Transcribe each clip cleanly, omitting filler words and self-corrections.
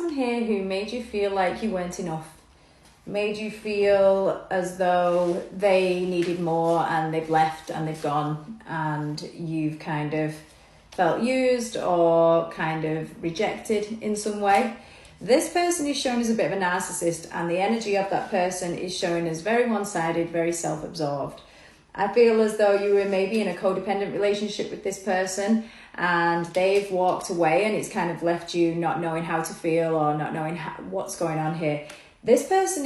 someone here who made you feel like you weren't enough, made you feel as though they needed more and they've left and they've gone, and you've kind of felt used or kind of rejected in some way. This person is shown as a bit of a narcissist, and the energy of that person is shown as very one-sided, very self-absorbed. I feel as though you were maybe in a codependent relationship with this person and they've walked away, and it's kind of left you not knowing how to feel or not knowing what's going on here. This person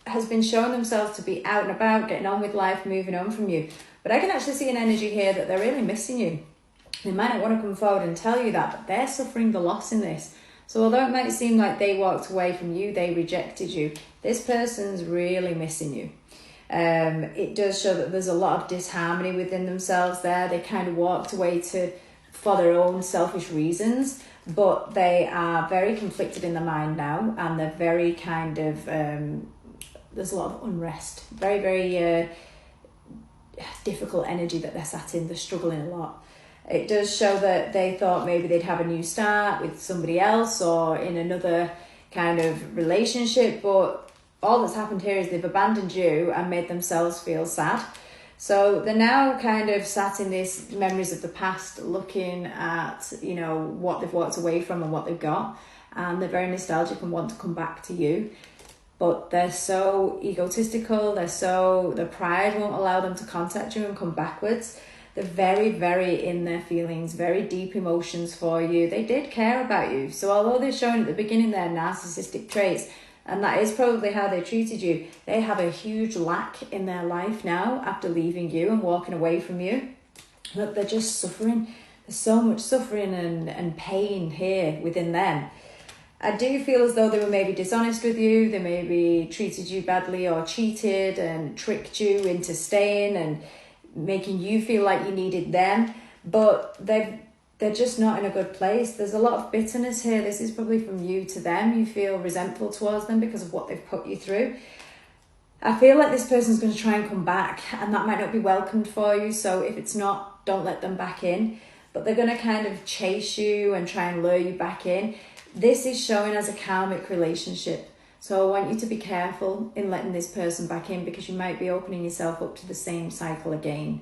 has been showing themselves to be out and about, getting on with life, moving on from you. But I can actually see an energy here that they're really missing you. They might not want to come forward and tell you that, but they're suffering the loss in this. So although it might seem like they walked away from you, they rejected you, this person's really missing you. It does show that there's a lot of disharmony within themselves there. They kind of walked away for their own selfish reasons, but they are very conflicted in the mind now, and they're very kind of, there's a lot of unrest, very, very difficult energy that they're sat in. They're struggling a lot. It does show that they thought maybe they'd have a new start with somebody else or in another kind of relationship, but all that's happened here is they've abandoned you and made themselves feel sad. So they're now kind of sat in these memories of the past, looking at, you know, what they've walked away from and what they've got. And they're very nostalgic and want to come back to you. But they're so egotistical, their pride won't allow them to contact you and come backwards. They're very, very in their feelings, very deep emotions for you. They did care about you. So although they're showing at the beginning their narcissistic traits, and that is probably how they treated you, they have a huge lack in their life now after leaving you and walking away from you. Look, they're just suffering. There's so much suffering and pain here within them. I do feel as though they were maybe dishonest with you. They maybe treated you badly or cheated and tricked you into staying and making you feel like you needed them. But they're just not in a good place. There's a lot of bitterness here. This is probably from you to them. You feel resentful towards them because of what they've put you through. I feel like this person's going to try and come back, and that might not be welcomed for you. So if it's not, don't let them back in. But they're going to kind of chase you and try and lure you back in. This is showing as a karmic relationship. So I want you to be careful in letting this person back in, because you might be opening yourself up to the same cycle again.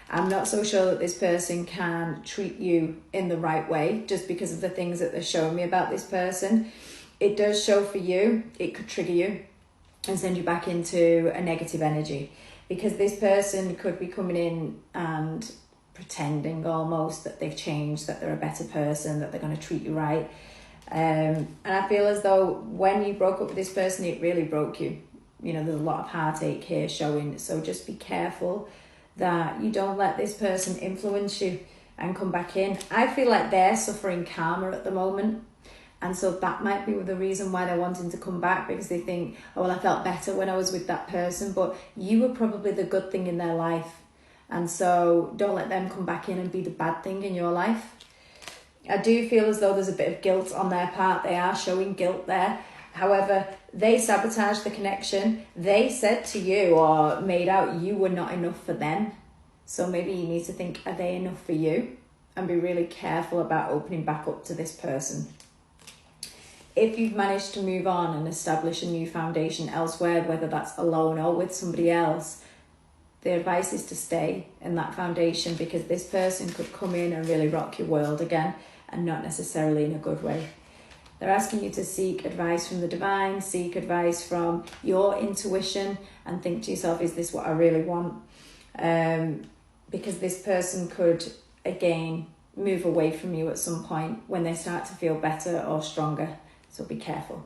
I'm not so sure that this person can treat you in the right way just because of the things that they're showing me about this person. It does show for you, it could trigger you and send you back into a negative energy, because this person could be coming in and pretending almost that they've changed, that they're a better person, that they're going to treat you right. And I feel as though when you broke up with this person, it really broke you. You know, there's a lot of heartache here showing. So just be careful that you don't let this person influence you and come back in. I feel like they're suffering karma at the moment. And so that might be the reason why they're wanting to come back, because they think, oh, well, I felt better when I was with that person. But you were probably the good thing in their life. And so don't let them come back in and be the bad thing in your life. I do feel as though there's a bit of guilt on their part. They are showing guilt there. However, they sabotaged the connection. They said to you or made out you were not enough for them. So maybe you need to think, are they enough for you? And be really careful about opening back up to this person. If you've managed to move on and establish a new foundation elsewhere, whether that's alone or with somebody else, the advice is to stay in that foundation, because this person could come in and really rock your world again, and not necessarily in a good way. They're asking you to seek advice from the divine, seek advice from your intuition, and think to yourself, is this what I really want? Because this person could, again, move away from you at some point when they start to feel better or stronger. So be careful.